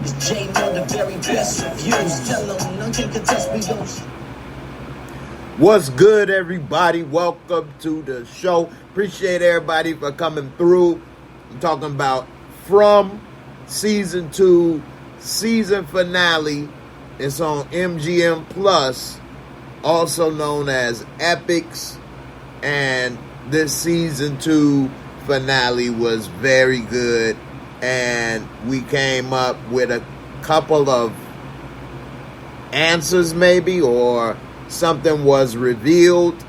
It's JAYMOOREREVIEWS, the very best reviews. Tell them none can contest me, don't. What's good, everybody? Welcome to the show. Appreciate everybody for coming through. I'm talking about From Season 2, Season Finale. It's on MGM Plus, also known as Epics. And this Season 2 finale was very good. And we came up with a couple of answers maybe, or something was revealed.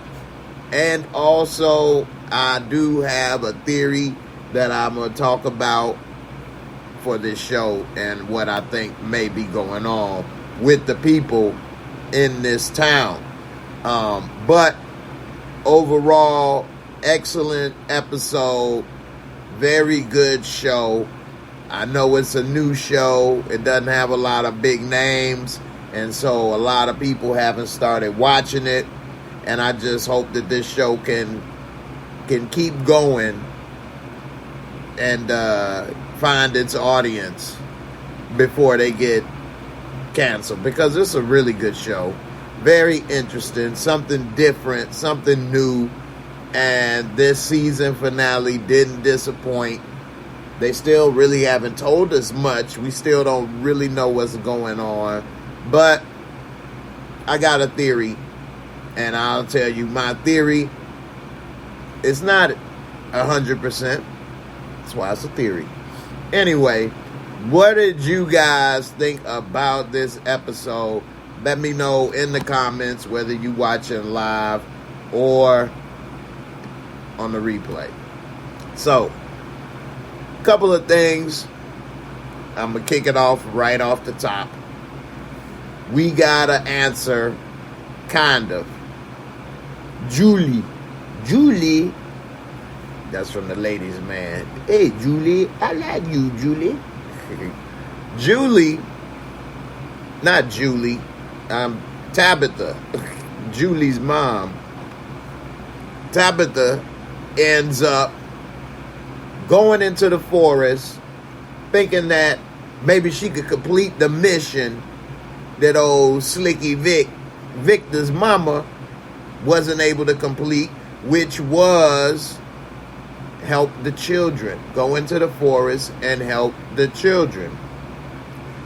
And also I do have a theory that I'm going to talk about for this show and what I think may be going on with the people in this town. But overall, excellent episode, very good show. I know it's a new show. It doesn't have a lot of big names, and so a lot of people haven't started watching it. And I just hope that this show can keep going and find its audience before they get canceled, because it's a really good show. Very interesting, something different, something new. And this season finale didn't disappoint. They still really haven't told us much. We still don't really know what's going on. But I got a theory, and I'll tell you my theory. It's not 100%. That's why it's a theory. Anyway, what did you guys think about this episode? Let me know in the comments, whether you watching live or on the replay. So, a couple of things. I'm going to kick it off right off the top. We got to answer, kind of. Julie, that's from the ladies' man. Hey, Julie, I like you, Julie. Tabitha, Julie's mom. Tabitha ends up going into the forest thinking that maybe she could complete the mission that old Slicky Victor's mama, wasn't able to complete, which was help the children. Go into the forest and help the children.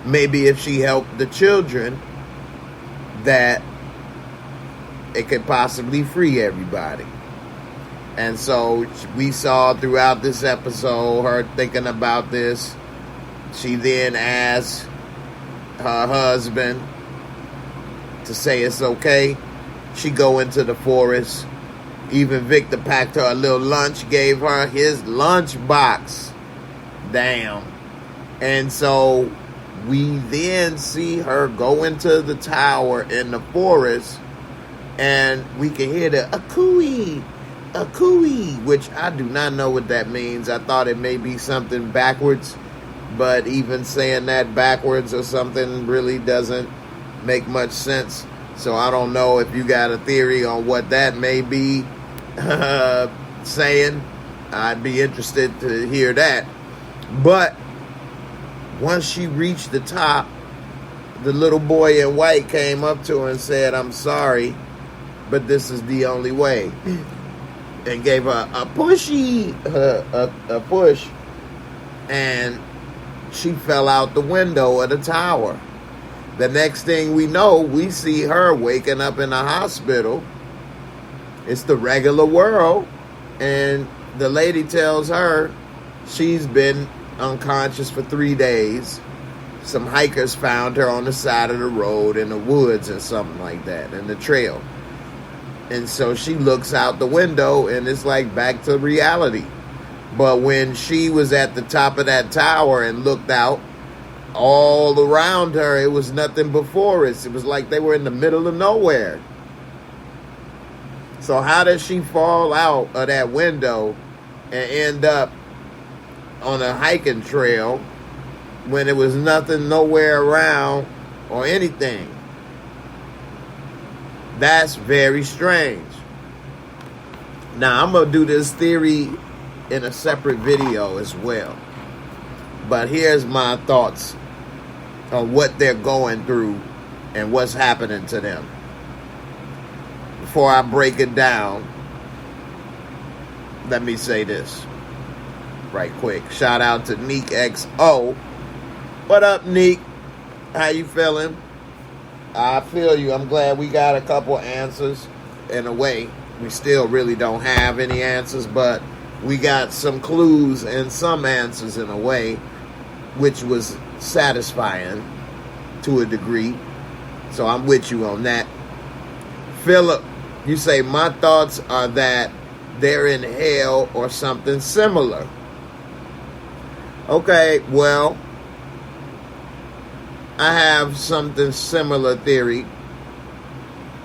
Maybe if she helped the children, that it could possibly free everybody. And so we saw throughout this episode her thinking about this. She then asked her husband to say it's okay. She go into the forest. Even Victor packed her a little lunch, gave her his lunch box. Damn. And so we then see her go into the tower in the forest, and we can hear the a cooey, which I do not know what that means. I thought it may be something backwards, but even saying that backwards or something really doesn't make much sense. So I don't know if you got a theory on what that may be saying. I'd be interested to hear that. But once she reached the top, the little boy in white came up to her and said, "I'm sorry, but this is the only way." And gave her a push, and she fell out the window of the tower. The next thing we know, we see her waking up in a hospital. It's the regular world, and the lady tells her she's been unconscious for 3 days. Some hikers found her on the side of the road in the woods or something like that, in the trail. And so she looks out the window, and it's like back to reality. But when she was at the top of that tower and looked out, all around her, it was nothing but forest. It was like they were in the middle of nowhere. So how does she fall out of that window and end up on a hiking trail when there was nothing nowhere around or anything? That's very strange. Now, I'm going to do this theory in a separate video as well. But here's my thoughts on what they're going through and what's happening to them. Before I break it down, let me say this right quick. Shout out to Neek XO. What up, Neek? How you feeling? I feel you. I'm glad we got a couple answers. In a way, we still really don't have any answers, but we got some clues and some answers in a way, which was satisfying to a degree. So I'm with you on that. Philip, you say, my thoughts are that they're in hell or something similar. Okay, well, I have something similar theory,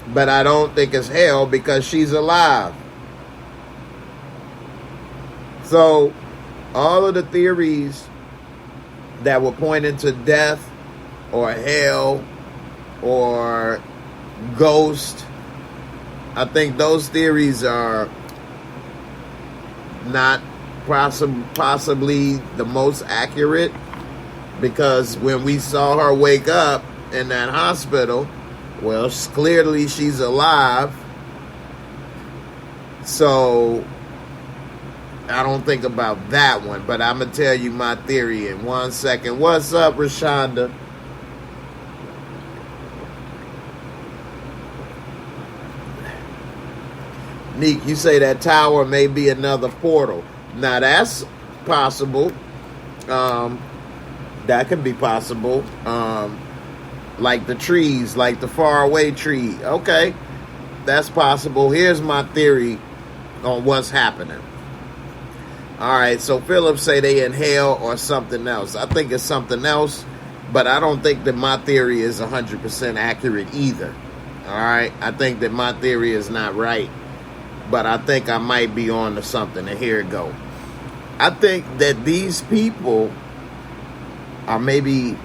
but I don't think it's hell because she's alive. So all of the theories that were pointing to death or hell or ghost, I think those theories are not possibly the most accurate, because when we saw her wake up in that hospital, well, clearly she's alive. So I don't think about that one, but I'm going to tell you my theory in 1 second. What's up, Rashonda? Neek, you say that tower may be another portal. Now, that's possible. That could be possible. Like the trees, like the faraway tree. Okay, that's possible. Here's my theory on what's happening. All right, so Philip say they in hell or something else. I think it's something else, but I don't think that my theory is 100% accurate either. All right, I think that my theory is not right, but I think I might be on to something, and here it go. I think that these people are maybe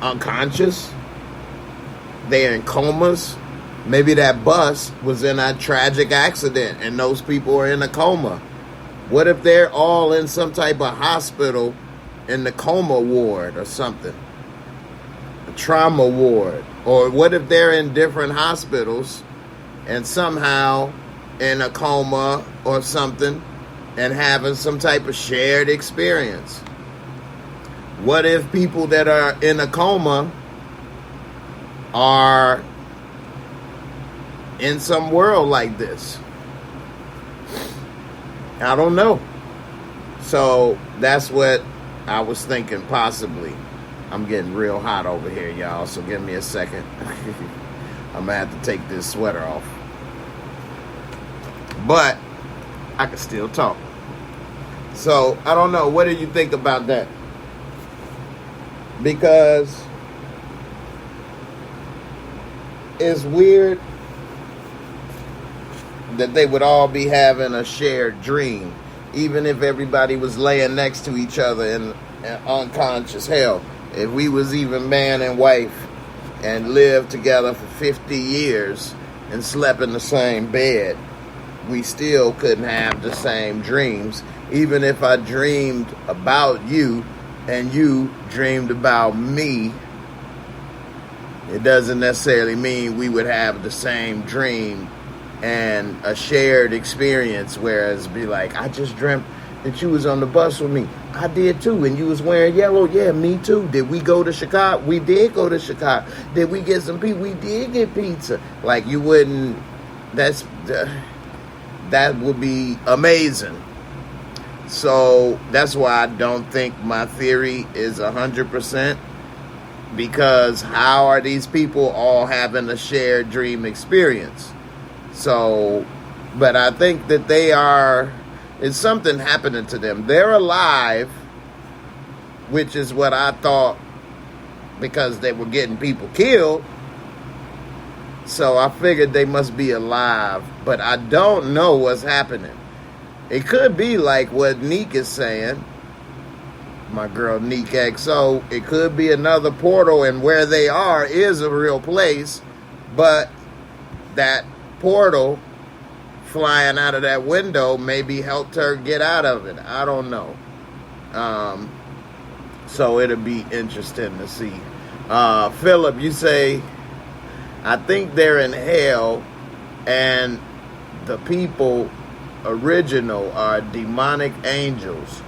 unconscious. They're in comas. Maybe that bus was in a tragic accident and those people are in a coma. What if they're all in some type of hospital in the coma ward or something? A trauma ward. Or what if they're in different hospitals and somehow in a coma or something and having some type of shared experience? What if people that are in a coma are in some world like this? I don't know. So that's what I was thinking, possibly. I'm getting real hot over here, y'all, so give me a second. I'm going to have to take this sweater off. But I can still talk. So, I don't know. What do you think about that? Because it's weird that they would all be having a shared dream, even if everybody was laying next to each other in unconscious. Hell, if we was even man and wife and lived together for 50 years and slept in the same bed, we still couldn't have the same dreams. Even if I dreamed about you and you dreamed about me, it doesn't necessarily mean we would have the same dream and a shared experience, whereas be like, I just dreamt that you was on the bus with me. I did too, and you was wearing yellow. Yeah, me too. Did we go to Chicago? We did go to Chicago. Did we get some pizza? We did get pizza. Like, you wouldn't, that would be amazing. So that's why I don't think my theory is 100%, because how are these people all having a shared dream experience? So, but I think that it's something happening to them. They're alive, which is what I thought, because they were getting people killed. So I figured they must be alive, but I don't know what's happening. It could be like what Neek is saying, my girl Neek XO. It could be another portal, and where they are is a real place, but that portal flying out of that window maybe helped her get out of it. I don't know. So it'll be interesting to see. Philip, you say, I think they're in hell and the people original are demonic angels.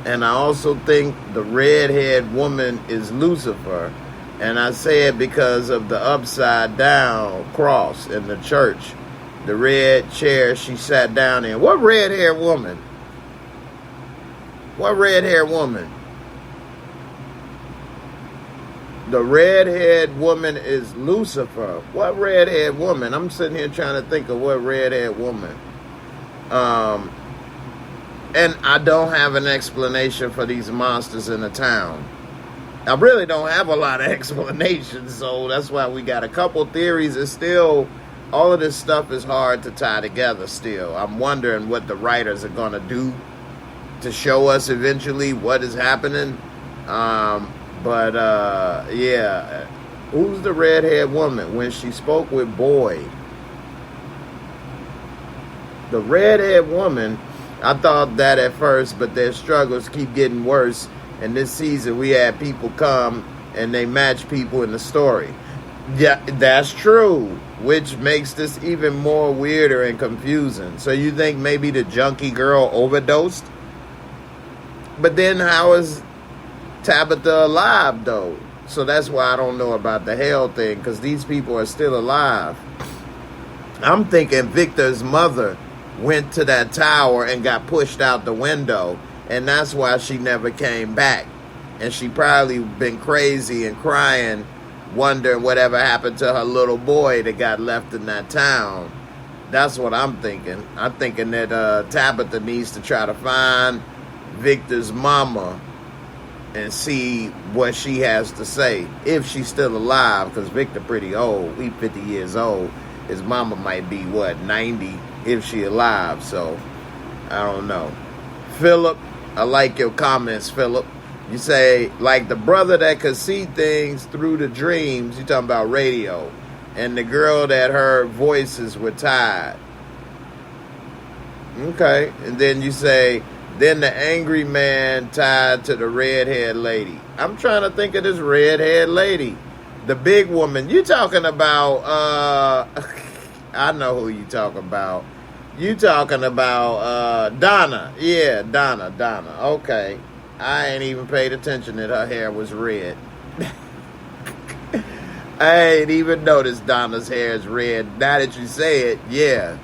And I also think the red-haired woman is Lucifer. And I say it because of the upside down cross in the church. The red chair she sat down in. What red-haired woman? What red-haired woman? The red-haired woman is Lucifer. What red-haired woman? I'm sitting here trying to think of what red-haired woman. And I don't have an explanation for these monsters in the town. I really don't have a lot of explanations, so that's why we got a couple theories. It's still, all of this stuff is hard to tie together still. I'm wondering what the writers are going to do to show us eventually what is happening. Yeah. Who's the red-haired woman? When she spoke with Boyd. The red-haired woman, I thought that at first, but their struggles keep getting worse. And this season, we had people come and they match people in the story. Yeah, that's true, which makes this even more weirder and confusing. So you think maybe the junkie girl overdosed? But then how is Tabitha alive, though? So that's why I don't know about the hell thing, because these people are still alive. I'm thinking Victor's mother went to that tower and got pushed out the window, and that's why she never came back. And she probably been crazy and crying, wondering whatever happened to her little boy that got left in that town. That's what I'm thinking. I'm thinking that Tabitha needs to try to find Victor's mama and see what she has to say, if she's still alive, because Victor pretty old. He 50 years old. His mama might be, 90, if she alive. So, I don't know. Philip, I like your comments, Philip. You say, like the brother that could see things through the dreams, you talking about radio, and the girl that heard voices were tied. Okay. And then you say, then the angry man tied to the red-haired lady. I'm trying to think of this red-haired lady. The big woman. You talking about, I know who you talking about. You talking about Donna. Yeah, Donna. Okay. I ain't even paid attention that her hair was red. I ain't even noticed Donna's hair is red. Now that you say it, yeah,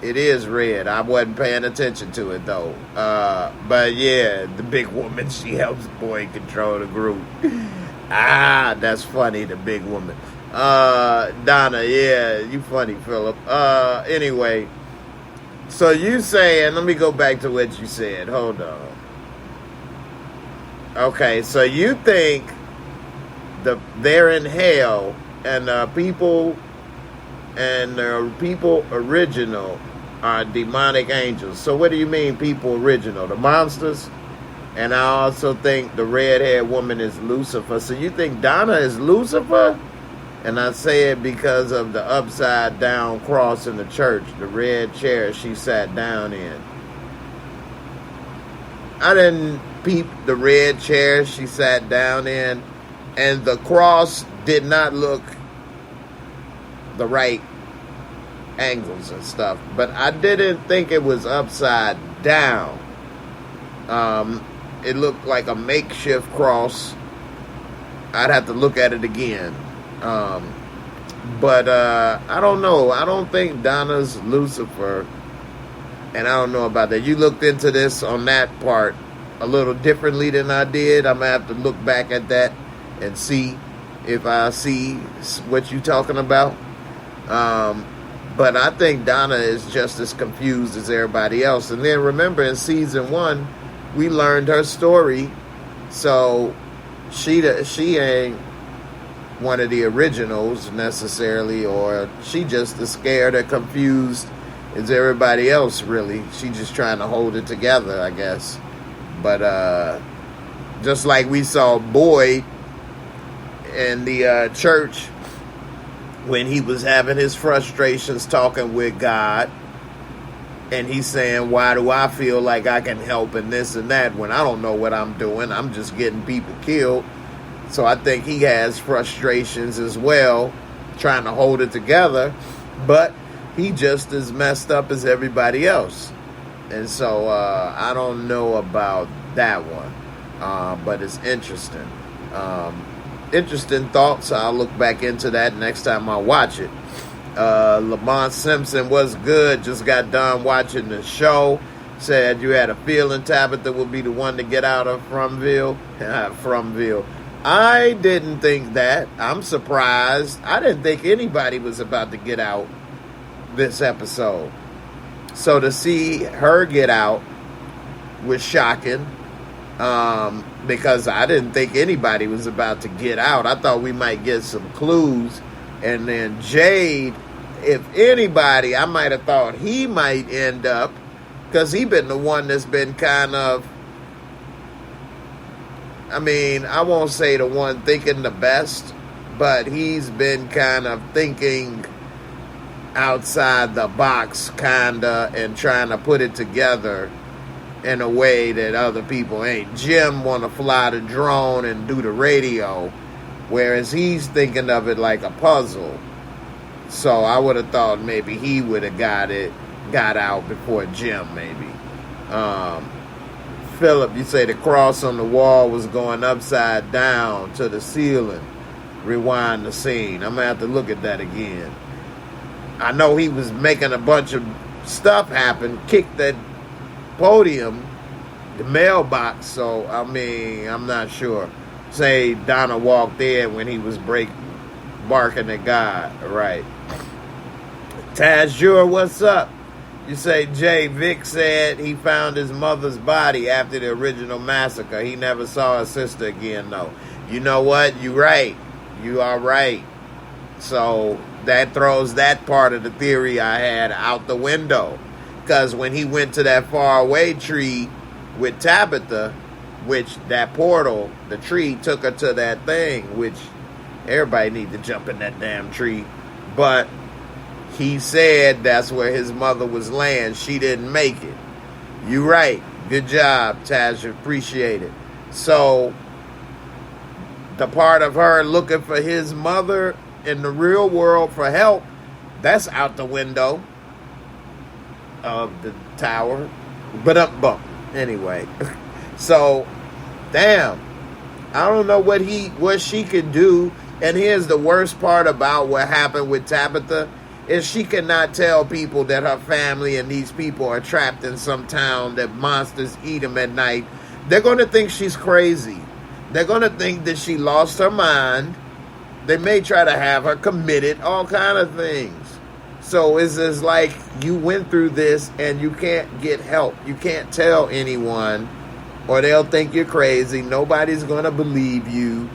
it is red. I wasn't paying attention to it, though. But yeah, the big woman, she helps Boyd control the group. That's funny, the big woman. Donna, yeah, you funny, Philip. Anyway, so you saying, let me go back to what you said. Hold on. Okay, so you think they're in hell and the people original are demonic angels. So what do you mean people original? The monsters? And I also think the red-haired woman is Lucifer. So you think Donna is Lucifer? And I say it because of the upside-down cross in the church, the red chair she sat down in. I didn't peep the red chair she sat down in, and the cross did not look the right angles and stuff. But I didn't think it was upside down. It looked like a makeshift cross. I'd have to look at it again. But I don't know. I don't think Donna's Lucifer. And I don't know about that. You looked into this on that part a little differently than I did. I'm going to have to look back at that and see if I see what you're talking about. But I think Donna is just as confused as everybody else. And then remember, in season 1, we learned her story. So she ain't one of the originals necessarily, or she just as scared or confused as everybody else, really. She just trying to hold it together, I guess. But just like we saw Boyd in the church when he was having his frustrations talking with God, And he's saying, why do I feel like I can help in this and that when I don't know what I'm doing? I'm just getting people killed. So I think he has frustrations as well, trying to hold it together. But he just as messed up as everybody else. And so I don't know about that one. But it's interesting. Interesting thoughts. I'll look back into that next time I watch it. Lamont Simpson was good. Just got done watching the show. Said you had a feeling Tabitha would be the one to get out of Fromville. Fromville. I didn't think that. I'm surprised. I didn't think anybody was about to get out this episode. So to see her get out was shocking. Because I didn't think anybody was about to get out. I thought we might get some clues. And then Jade, if anybody, I might have thought he might end up, because he been the one that's been kind of, I mean, I won't say the one thinking the best, but he's been kind of thinking outside the box, kind of, and trying to put it together in a way that other people ain't. Jim want to fly the drone and do the radio, whereas he's thinking of it like a puzzle. So I would have thought maybe he would have got out before Jim, maybe. Philip, you say the cross on the wall was going upside down to the ceiling. Rewind the scene. I'm going to have to look at that again. I know he was making a bunch of stuff happen, kicked that podium, the mailbox, so, I mean, I'm not sure. Say Donna walked in when he was barking at God. Right. Tajur, what's up? You say, Jay, Vic said he found his mother's body after the original massacre. He never saw his sister again, though. You know what? You're right. You are right. So that throws that part of the theory I had out the window. Because when he went to that faraway tree with Tabitha, which that portal, the tree took her to that thing, which everybody need to jump in that damn tree. But he said that's where his mother was laying. She didn't make it. You right. Good job, Tasha. Appreciate it. So the part of her looking for his mother in the real world for help, that's out the window of the tower. But up bump. Anyway. So, damn. I don't know what she could do. And here's the worst part about what happened with Tabitha is she cannot tell people that her family and these people are trapped in some town that monsters eat them at night. They're going to think she's crazy. They're going to think that she lost her mind. They may try to have her committed, all kind of things. So it's just like you went through this and you can't get help. You can't tell anyone or they'll think you're crazy. Nobody's going to believe you.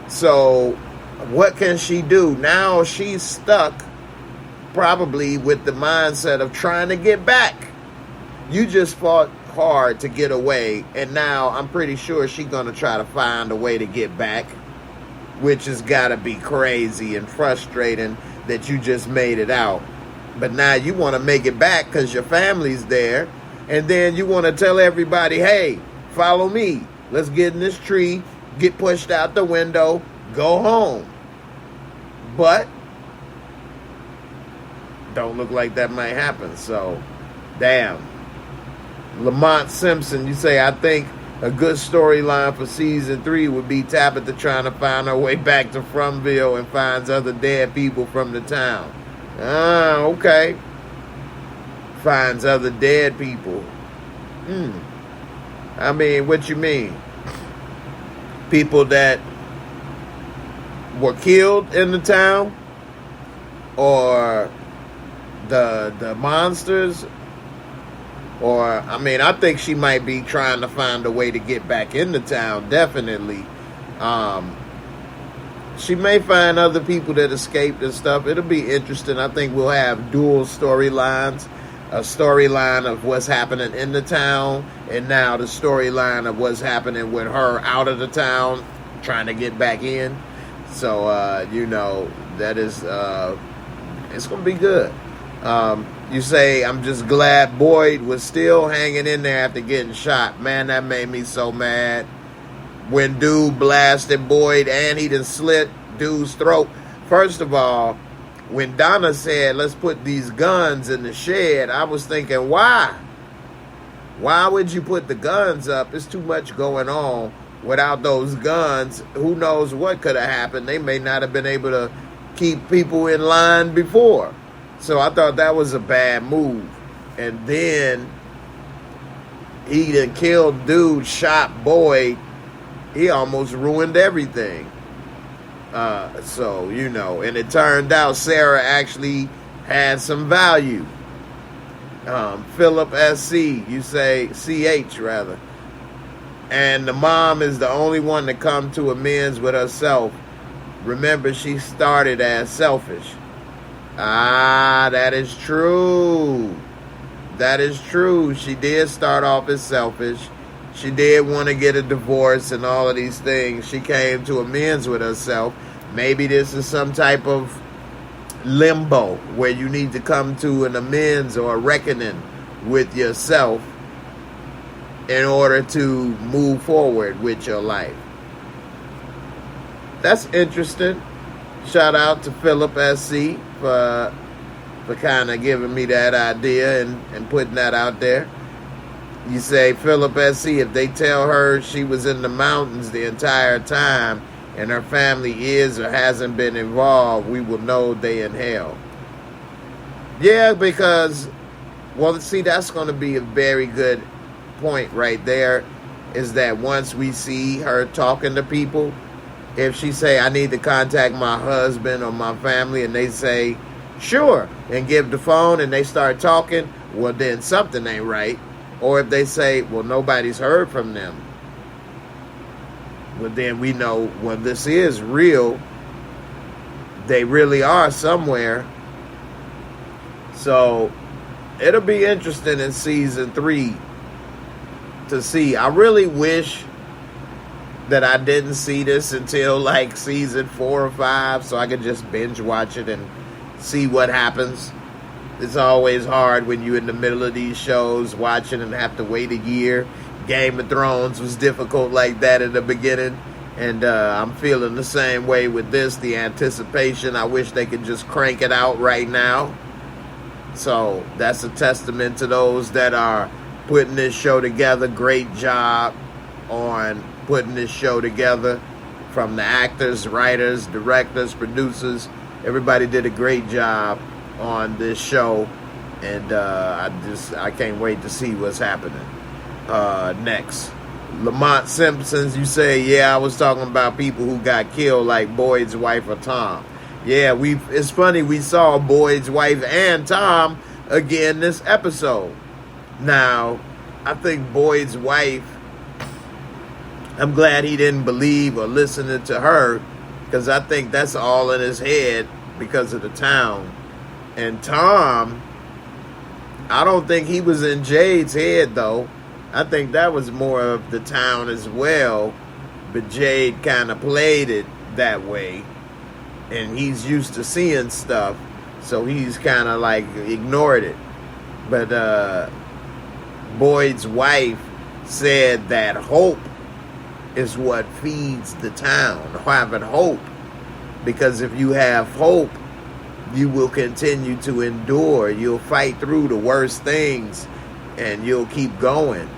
So what can she do? Now she's stuck probably with the mindset of trying to get back. You just fought hard to get away, and now I'm pretty sure she's going to try to find a way to get back, which has got to be crazy and frustrating that you just made it out. But now you want to make it back because your family's there, and then you want to tell everybody, hey, follow me. Let's get in this tree, get pushed out the window, go home. But don't look like that might happen. So, damn. Lamont Simpson, you say, I think a good storyline for season 3 would be Tabitha trying to find her way back to Fromville and finds other dead people from the town. Okay. Finds other dead people. I mean, what you mean? People that were killed in the town? Or the monsters? Or, I mean, I think she might be trying to find a way to get back into town, definitely. She may find other people that escaped and stuff. It'll be interesting. I think we'll have dual storylines. A storyline of what's happening in the town, and now the storyline of what's happening with her out of the town, trying to get back in. So, that is, it's going to be good. You say, I'm just glad Boyd was still hanging in there after getting shot. Man, that made me so mad. When dude blasted Boyd and he done slit dude's throat. First of all, when Donna said, let's put these guns in the shed, I was thinking, why? Why would you put the guns up? It's too much going on without those guns. Who knows what could have happened? They may not have been able to keep people in line before. So I thought that was a bad move. And then he done killed dude, shot Boyd. He almost ruined everything. So, you know, and it turned out Sarah actually had some value. Philip SC, you say CH rather. And the mom is the only one to come to amends with herself. Remember, she started as selfish. Ah, that is true. That is true. She did start off as selfish. She did want to get a divorce and all of these things. She came to amends with herself. Maybe this is some type of limbo where you need to come to an amends or a reckoning with yourself in order to move forward with your life. That's interesting. Shout out to Philip SC for kind of giving me that idea and putting that out there. You say, Philip SC, if they tell her she was in the mountains the entire time and her family is or hasn't been involved, we will know they in hell. Yeah, because, well, see, that's going to be a very good point right there, is that once we see her talking to people, if she say, I need to contact my husband or my family, and they say, sure, and give the phone and they start talking, well, then something ain't right. Or if they say, well, nobody's heard from them, well, then we know, well, this is real. They really are somewhere. So it'll be interesting in season 3 to see. I really wish that I didn't see this until like season 4 or 5 so I could just binge watch it and see what happens. It's always hard when you're in the middle of these shows watching and have to wait a year. Game of Thrones was difficult like that in the beginning. And I'm feeling the same way with this, the anticipation. I wish they could just crank it out right now. So that's a testament to those that are putting this show together. Great job on putting this show together. From the actors, writers, directors, producers. Everybody did a great job on this show, and I can't wait to see what's happening next. Lamont Simpsons, you say, yeah, I was talking about people who got killed, like Boyd's wife or Tom. Yeah, it's funny, we saw Boyd's wife and Tom again this episode. Now, I think Boyd's wife, I'm glad he didn't believe or listen to her, because I think that's all in his head because of the town. And Tom, I don't think he was in Jade's head, though. I think that was more of the town as well. But Jade kind of played it that way. And he's used to seeing stuff. So he's kind of like ignored it. But Boyd's wife said that hope is what feeds the town. Having hope. Because if you have hope, you will continue to endure. You'll fight through the worst things and you'll keep going.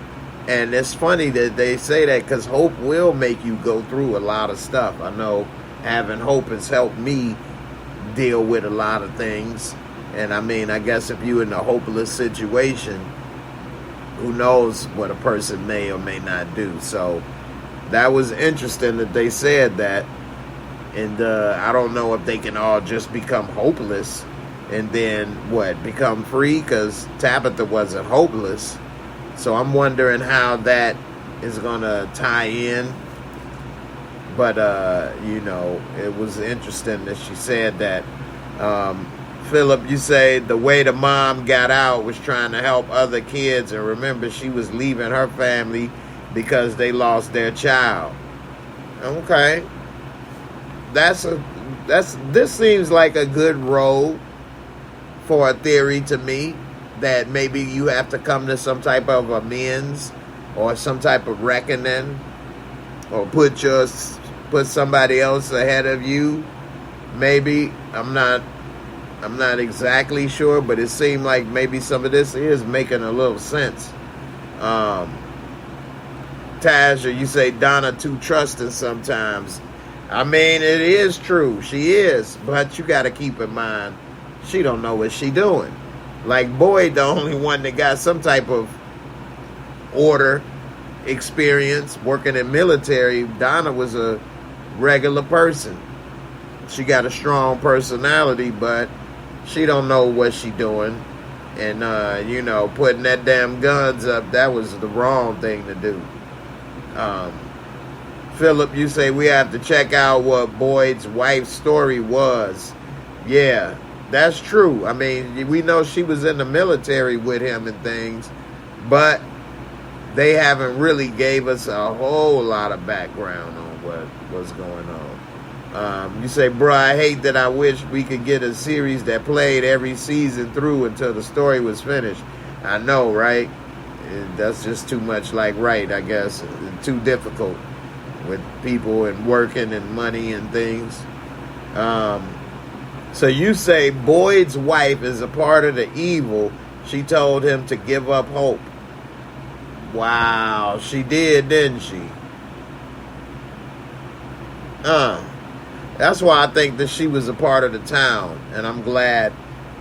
And it's funny that they say that, because hope will make you go through a lot of stuff. I know having hope has helped me deal with a lot of things. And I mean, I guess if you're in a hopeless situation, who knows what a person may or may not do. So that was interesting that they said that. And I don't know if they can all just become hopeless and then, become free? Because Tabitha wasn't hopeless. So I'm wondering how that is going to tie in. But, it was interesting that she said that. Philip, you say the way the mom got out was trying to help other kids. And remember, she was leaving her family because they lost their child. Okay. This seems like a good road for a theory to me that maybe you have to come to some type of amends or some type of reckoning, or put somebody else ahead of you. Maybe I'm not exactly sure, but it seemed like maybe some of this is making a little sense. Tasha, you say Donna too trusting sometimes. I mean, it is true. She is, but you got to keep in mind, she don't know what she doing. Like Boyd, the only one that got some type of order experience working in military. Donna was a regular person. She got a strong personality, but she don't know what she doing. And, putting that damn guns up, that was the wrong thing to do. Philip, you say we have to check out what Boyd's wife's story was. Yeah, that's true. I mean, we know she was in the military with him and things, but they haven't really gave us a whole lot of background on what was going on. You say, bro, I hate that I wish we could get a series that played every season through until the story was finished. I know, right? That's just too much I guess. Too difficult with people and working and money and things. So you say Boyd's wife is a part of the evil. She told him to give up hope. Wow, she did, didn't she? That's why I think that she was a part of the town, and I'm glad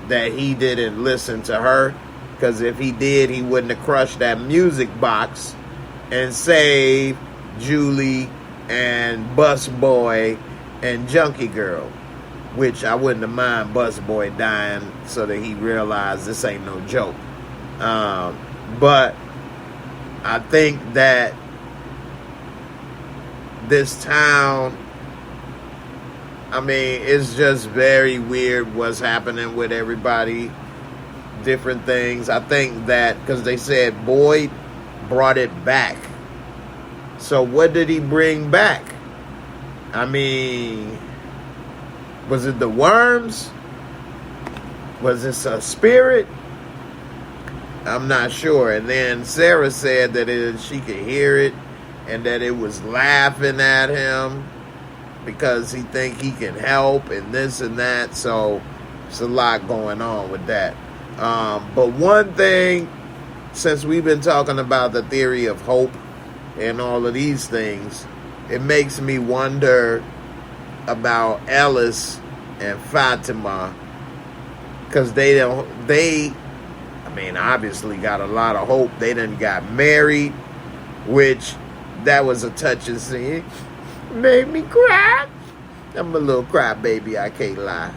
that he didn't listen to her, because if he did, he wouldn't have crushed that music box and saved Julie and Busboy and Junkie Girl, which I wouldn't have mind Busboy dying so that he realized this ain't no joke. But I think that this town, I mean, it's just very weird what's happening with everybody, different things. I think that because they said Boyd brought it back. So what did he bring back? I mean, was it the worms? Was this a spirit? I'm not sure. And then Sarah said that she could hear it and that it was laughing at him because he think he can help and this and that. So it's a lot going on with that. But one thing, since we've been talking about the theory of hope and all of these things, it makes me wonder about Ellis and Fatima, because they obviously got a lot of hope. They done got married, which that was a touching scene. Made me cry. I'm a little crybaby, I can't lie.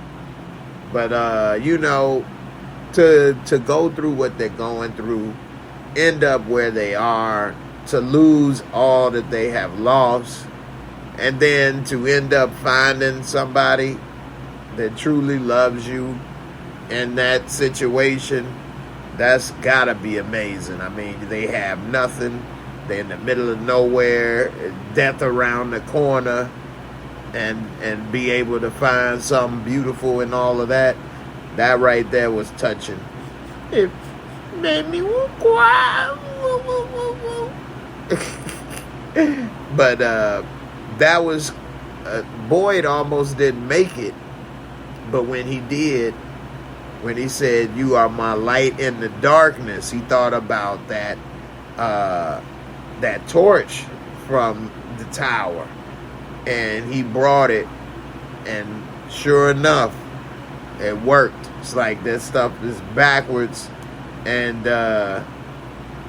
But to go through what they're going through, end up where they are, to lose all that they have lost, and then to end up finding somebody that truly loves you in that situation, that's gotta be amazing. I mean, they have nothing. They're in the middle of nowhere, death around the corner, and be able to find something beautiful and all of that. That right there was touching. It made me cry. But that was Boyd almost didn't make it, but when he did, when he said, "You are my light in the darkness," he thought about that torch from the tower, and he brought it, and sure enough, it worked. It's like that stuff is backwards, and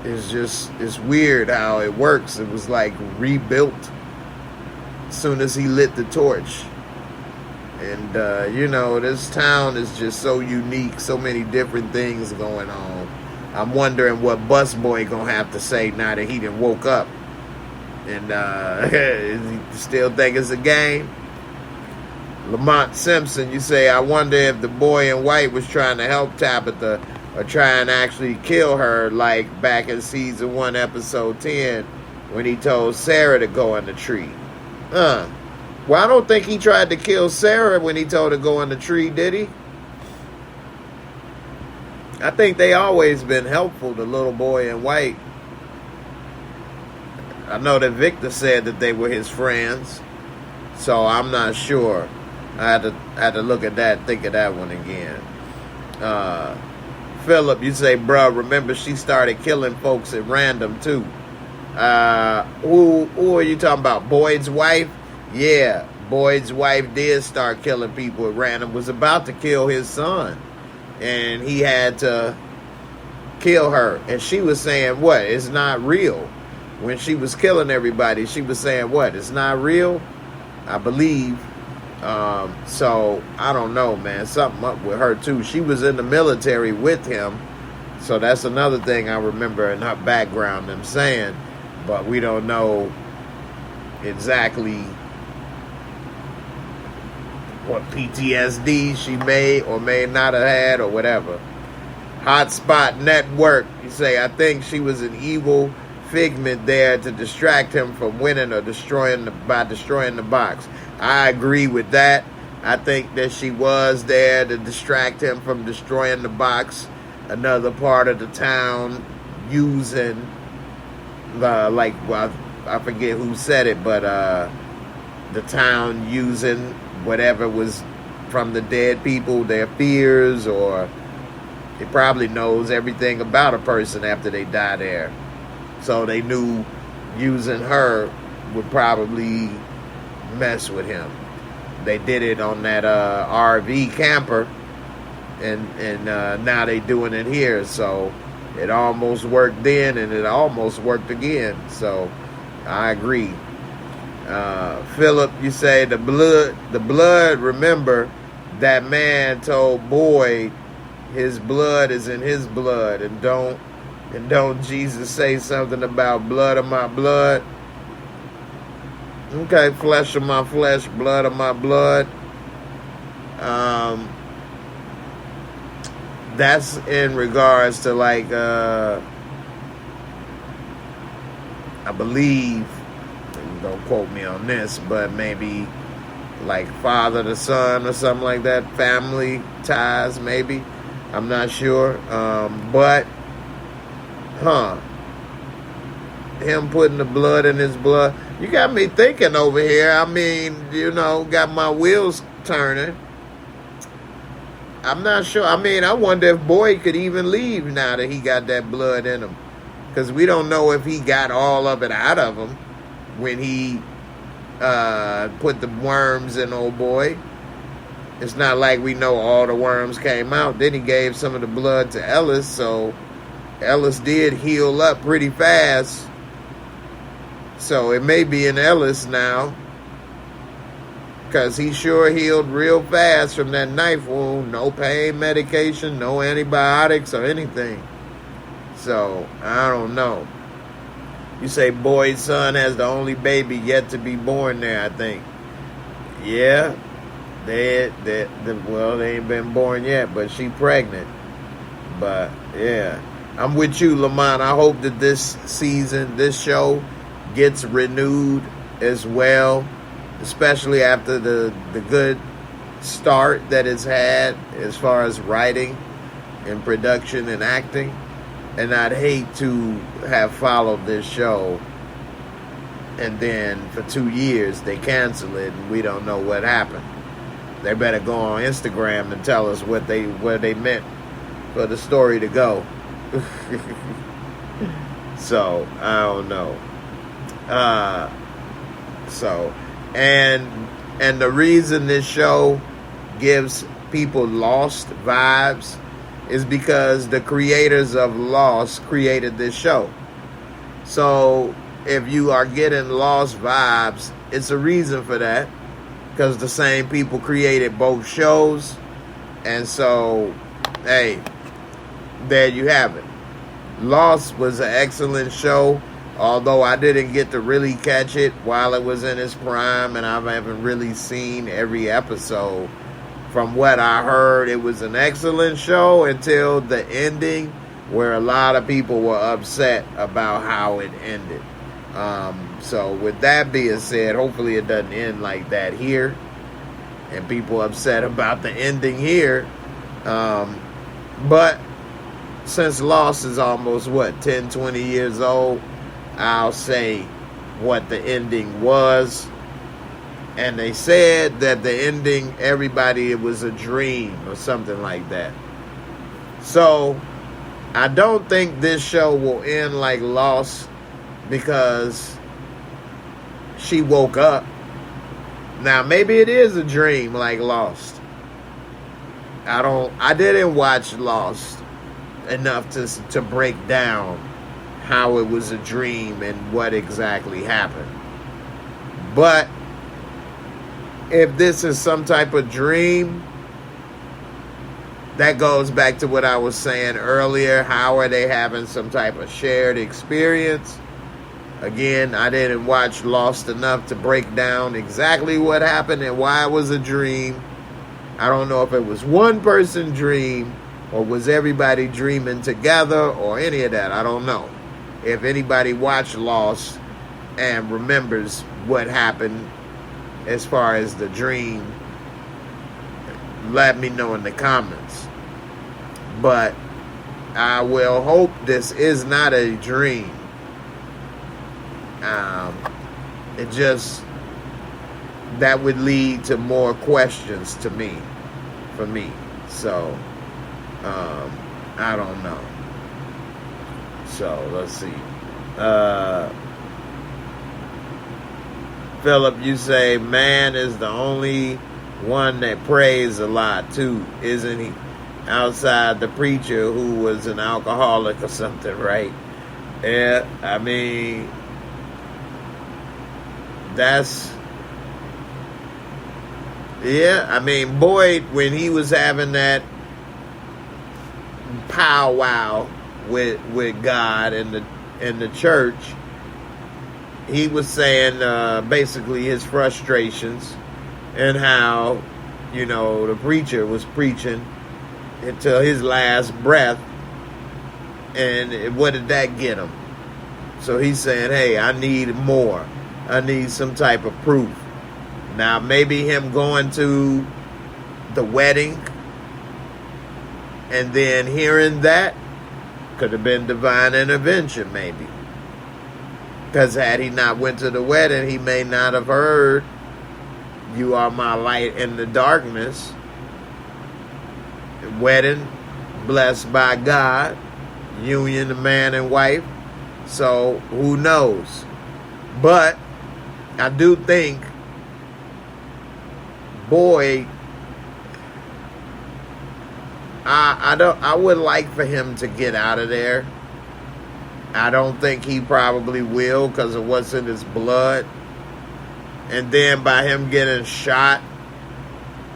it's weird how it works. It was like rebuilt as soon as he lit the torch. And this town is just so unique, so many different things going on. I'm wondering what Busboy gonna have to say now that he done woke up. And is he still think it's a game? Lamont Simpson, you say, I wonder if the boy in white was trying to help Tabitha or trying to actually kill her, like back in season 1, episode 10, when he told Sarah to go in the tree. Well, I don't think he tried to kill Sarah when he told her to go in the tree, did he? I think they always been helpful to Little Boy in White. I know that Victor said that they were his friends, so I'm not sure. I had to look at that, think of that one again. Philip, you say, bruh, remember she started killing folks at random too. Who are you talking about? Boyd's wife? Yeah, Boyd's wife did start killing people at random. Was about to kill his son, and he had to kill her. And she was saying, what? It's not real. When she was killing everybody, she was saying, what? It's not real? I believe. So, I don't know, man. Something up with her, too. She was in the military with him. So, that's another thing I remember in her background, them saying. But we don't know exactly what PTSD she may or may not have had or whatever. Hotspot Network, you say, I think she was an evil figment there to distract him from winning or destroying the box. I agree with that. I think that she was there to distract him from destroying the box. Another part of the town using I forget who said it, but the town using whatever was from the dead people, their fears, or it probably knows everything about a person after they die there. So they knew using her would probably mess with him. They did it on that RV camper, and now they doing it here. So it almost worked then, and it almost worked again. So I agree. Philip, you say the blood. Remember, that man told Boyd his blood is in his blood, and don't Jesus say something about blood of my blood? Okay, flesh of my flesh, blood of my blood. That's in regards to like I believe, don't quote me on this, but maybe like father to son or something like that, family ties maybe. I'm not sure. But him putting the blood in his blood, you got me thinking over here. I mean, got my wheels turning. I'm not sure. I mean, I wonder if Boyd could even leave now that he got that blood in him. Because we don't know if he got all of it out of him when he put the worms in old boy. It's not like we know all the worms came out. Then he gave some of the blood to Ellis, so Ellis did heal up pretty fast. So it may be in Ellis now, because he sure healed real fast from that knife wound. No pain medication, no antibiotics or anything. So, I don't know. You say Boyd's son has the only baby yet to be born there, I think. Yeah. They ain't been born yet, but she pregnant. But, yeah. I'm with you, Lamont. I hope that this season, this show, gets renewed as well, especially after the good start that it's had as far as writing and production and acting. And I'd hate to have followed this show and then for 2 years they cancel it and we don't know what happened. They better go on Instagram and tell us where they meant for the story to go. So, I don't know. And the reason this show gives people Lost vibes is because the creators of Lost created this show. So if you are getting Lost vibes, it's a reason for that, because the same people created both shows. And so, hey, there you have it. Lost was an excellent show, although I didn't get to really catch it while it was in its prime, and I haven't really seen every episode. From what I heard, it was an excellent show until the ending, where a lot of people were upset about how it ended. So with that being said, hopefully it doesn't end like that here, and people upset about the ending here. But since Lost is almost, 10, 20 years old, I'll say what the ending was. And they said that the ending, everybody, it was a dream or something like that. So, I don't think this show will end like Lost because she woke up. Now, maybe it is a dream like Lost. I didn't watch Lost enough to break down how it was a dream and what exactly happened. But if this is some type of dream, that goes back to what I was saying earlier. How are they having some type of shared experience? Again, I didn't watch Lost enough to break down exactly what happened and why it was a dream. I don't know if it was one person dream or was everybody dreaming together or any of that. I don't know. If anybody watched Lost and remembers what happened as far as the dream, let me know in the comments. But I will hope this is not a dream. It just, that would lead to more questions for me. So, I don't know. So, let's see. Philip, you say, man is the only one that prays a lot too, isn't he? Outside the preacher who was an alcoholic or something, right? Yeah, I mean, Boyd, when he was having that powwow with God in the church, he was saying basically his frustrations and how, the preacher was preaching until his last breath, and what did that get him? So he's saying, hey, I need more. I need some type of proof. Now, maybe him going to the wedding and then hearing that could have been divine intervention, maybe. Because had he not went to the wedding, he may not have heard, you are my light in the darkness. Wedding, blessed by God. Union of man and wife. So, who knows? But I do think Boyd, I would like for him to get out of there. I don't think he probably will because of what's in his blood. And then by him getting shot,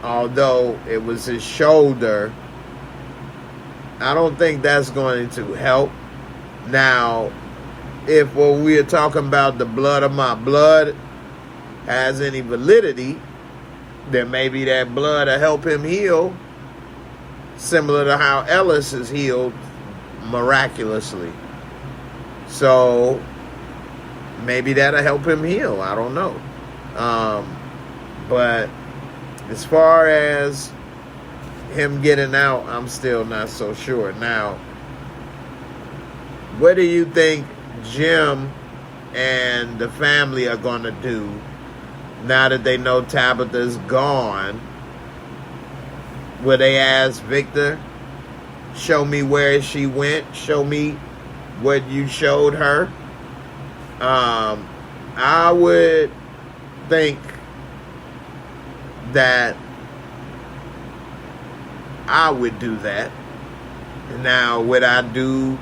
although it was his shoulder, I don't think that's going to help. Now, if what we're talking about, the blood of my blood, has any validity, then maybe that blood will help him heal, similar to how Ellis is healed miraculously. So maybe that'll help him heal. I don't know. But as far as him getting out, I'm still not so sure. Now, what do you think Jim and the family are going to do now that they know Tabitha's gone? Will they ask Victor, show me where she went, show me what you showed her? I would think that I would do that. Now, would I do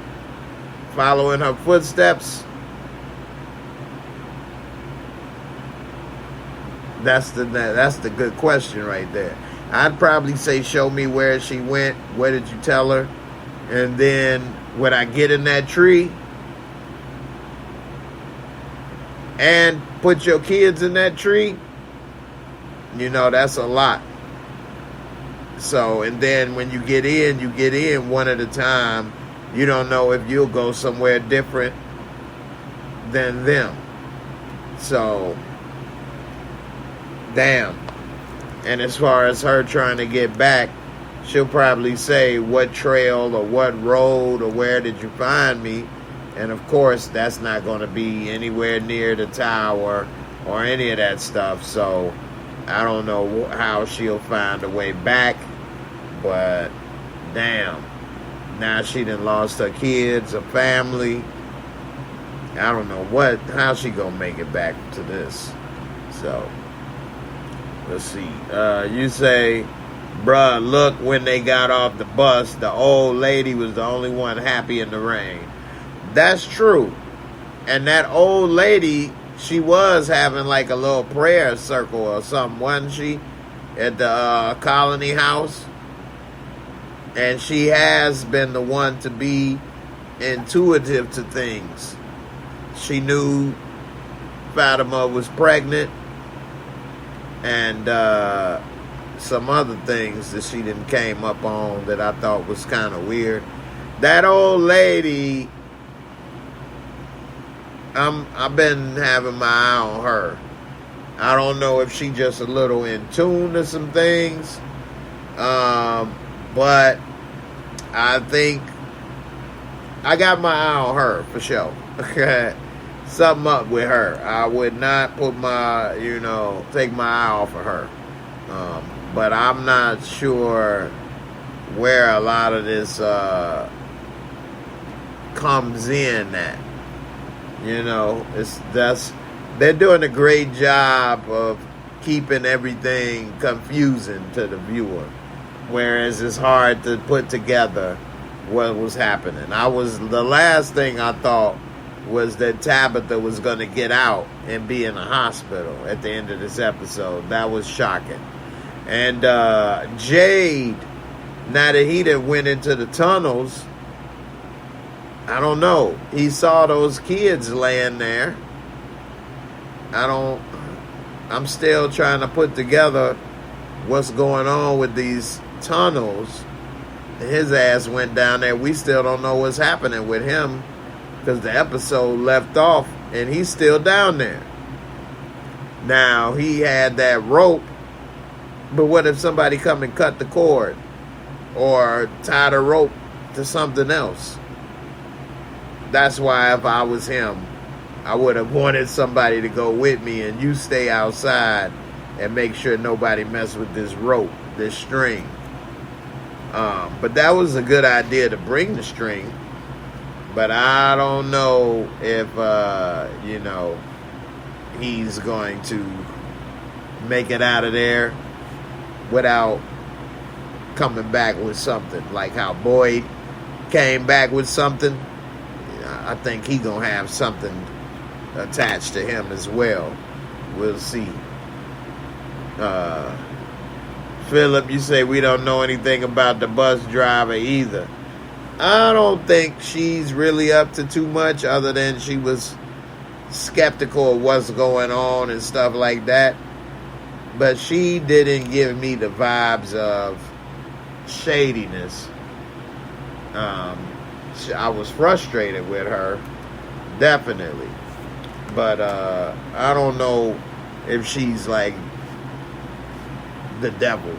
follow in her footsteps? That's the good question right there. I'd probably say, show me where she went. What did you tell her? And then, would I get in that tree and put your kids in that tree? That's a lot. So, and then when you get in one at a time. You don't know if you'll go somewhere different than them. So, damn. And as far as her trying to get back, she'll probably say what trail or what road or where did you find me. And of course, that's not going to be anywhere near the tower or any of that stuff. So I don't know how she'll find a way back. But damn, now she done lost her kids, her family. I don't know how she gonna make it back to this. So let's see. You say, bruh, look, when they got off the bus, the old lady was the only one happy in the rain. That's true. And that old lady, she was having like a little prayer circle or something, wasn't she? At the colony house. And she has been the one to be intuitive to things. She knew Fatima was pregnant and some other things that she didn't came up on that I thought was kind of weird. That old lady, I've been having my eye on her. I don't know if she just a little in tune to some things, but I think I got my eye on her for sure. Okay. Something up with her. I would not put take my eye off of her. But I'm not sure where a lot of this comes in at. They're doing a great job of keeping everything confusing to the viewer. Whereas it's hard to put together what was happening. The last thing I thought was that Tabitha was going to get out and be in a hospital at the end of this episode. That was shocking. And Jade, now that he done went into the tunnels, I don't know. He saw those kids laying there. I'm still trying to put together what's going on with these tunnels. His ass went down there. We still don't know what's happening with him because the episode left off and he's still down there. Now, he had that rope, but what if somebody come and cut the cord or tie the rope to something else? That's why if I was him, I would have wanted somebody to go with me and you stay outside and make sure nobody mess with this rope, this string. But that was a good idea to bring the string. But I don't know if, he's going to make it out of there without coming back with something. Like how Boyd came back with something. I think he going to have something attached to him as well. We'll see. Philip, you say we don't know anything about the bus driver either. I don't think she's really up to too much other than she was skeptical of what's going on and stuff like that. But she didn't give me the vibes of shadiness. I was frustrated with her, definitely. But I don't know if she's like the devil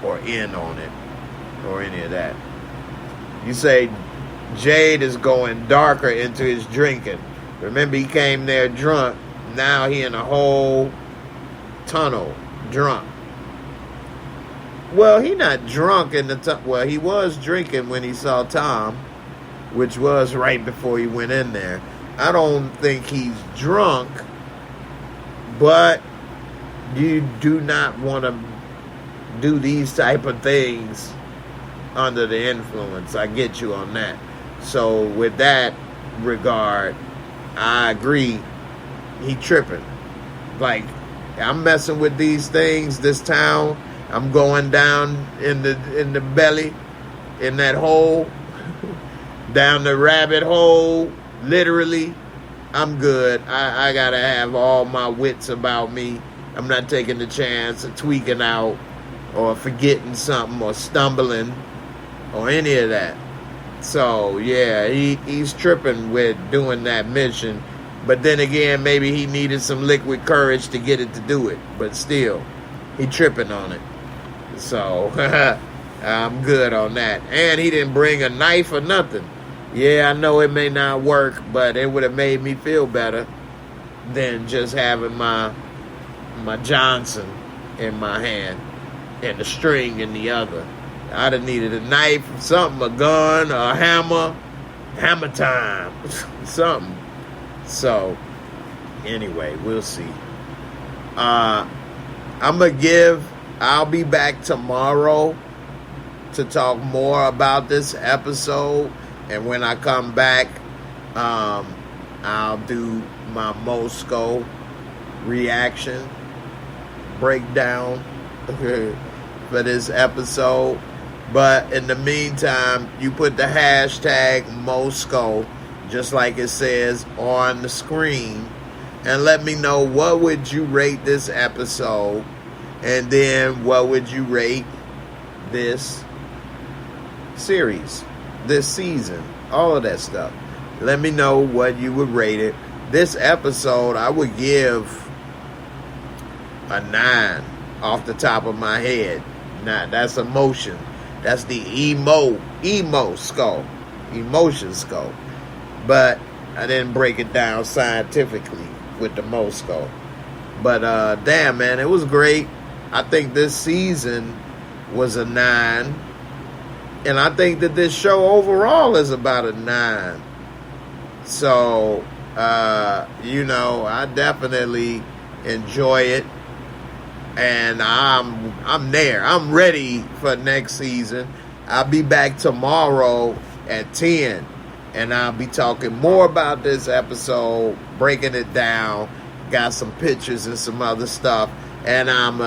or in on it or any of that. You say Jade is going darker into his drinking. Remember, he came there drunk. Now he in a whole tunnel drunk. Well, he not drunk in the well, he was drinking when he saw Tom, which was right before he went in there. I don't think he's drunk, but you do not want to do these type of things under the influence. I get you on that. So with that regard, I agree. He tripping. Like, I'm messing with these things, this town. I'm going down in the belly, in that hole, down the rabbit hole, literally. I'm good. I gotta have all my wits about me. I'm not taking the chance of tweaking out or forgetting something or stumbling or any of that. So, yeah, he's tripping with doing that mission. But then again, maybe he needed some liquid courage to get it to do it. But still, he tripping on it. So, I'm good on that. And he didn't bring a knife or nothing. Yeah, I know it may not work, but it would have made me feel better than just having my Johnson in my hand and the string in the other. I'd have needed a knife, something, a gun, a hammer time, something. So, anyway, we'll see. I'll be back tomorrow to talk more about this episode. And when I come back, I'll do my Moscow reaction breakdown for this episode. But in the meantime, you put the hashtag Moscow, just like it says on the screen, and let me know what would you rate this episode, and then what would you rate this series, this season, all of that stuff. Let me know what you would rate it. This episode, I would give a 9 off the top of my head. Nah, that's emotion. That's the emotion skull. But I didn't break it down scientifically with the Moscow. But damn, man, it was great. I think this season was a 9. And I think that this show overall is about a 9. So, I definitely enjoy it. And I'm there. I'm ready for next season. I'll be back tomorrow at 10. And I'll be talking more about this episode, breaking it down. Got some pictures and some other stuff. And I'm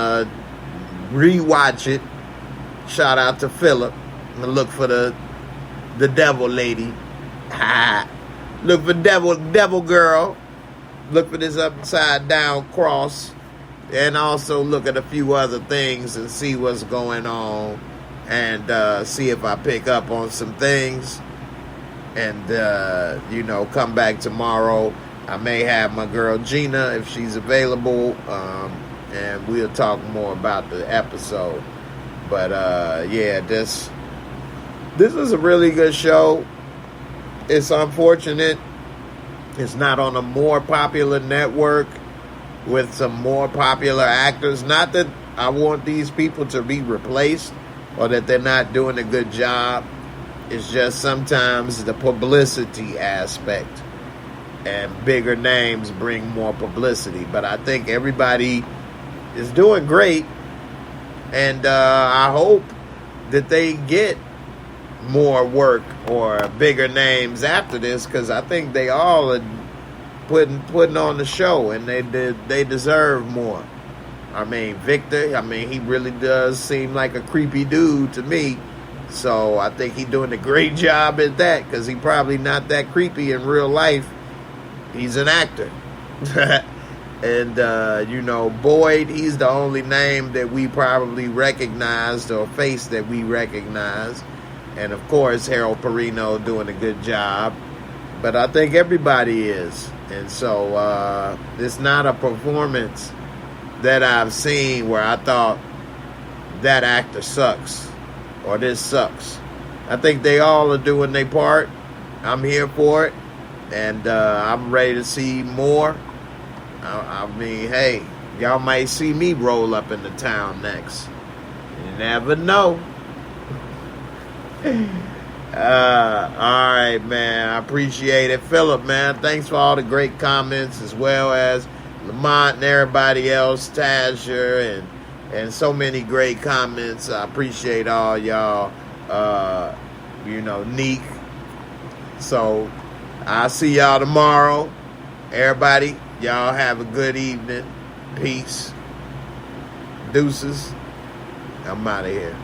rewatch it. Shout out to Philip. I'm gonna look for the devil lady. Look for devil girl. Look for this upside down cross. And also look at a few other things and see what's going on. And see if I pick up on some things. And, come back tomorrow. I may have my girl Gina if she's available. And we'll talk more about the episode. But, this is a really good show. It's unfortunate it's not on a more popular network with some more popular actors. Not that I want these people to be replaced or that they're not doing a good job. It's just sometimes the publicity aspect, and bigger names bring more publicity. But I think everybody is doing great, and I hope that they get more work or bigger names after this, because I think they all are putting on the show, and they deserve more. I mean, Victor, he really does seem like a creepy dude to me. So I think he's doing a great job at that, because he's probably not that creepy in real life. He's an actor. And, Boyd, he's the only name that we probably recognized, or face that we recognize. And, of course, Harold Perino doing a good job. But I think everybody is. And so it's not a performance that I've seen where I thought that actor sucks or this sucks. I think they all are doing their part. I'm here for it. And I'm ready to see more. Hey, y'all might see me roll up into town next. You never know. All right, man. I appreciate it. Philip, man, thanks for all the great comments, as well as Lamont and everybody else, Tasher, and so many great comments. I appreciate all y'all. Neek. So I'll see y'all tomorrow. Everybody, y'all have a good evening. Peace. Deuces. I'm out of here.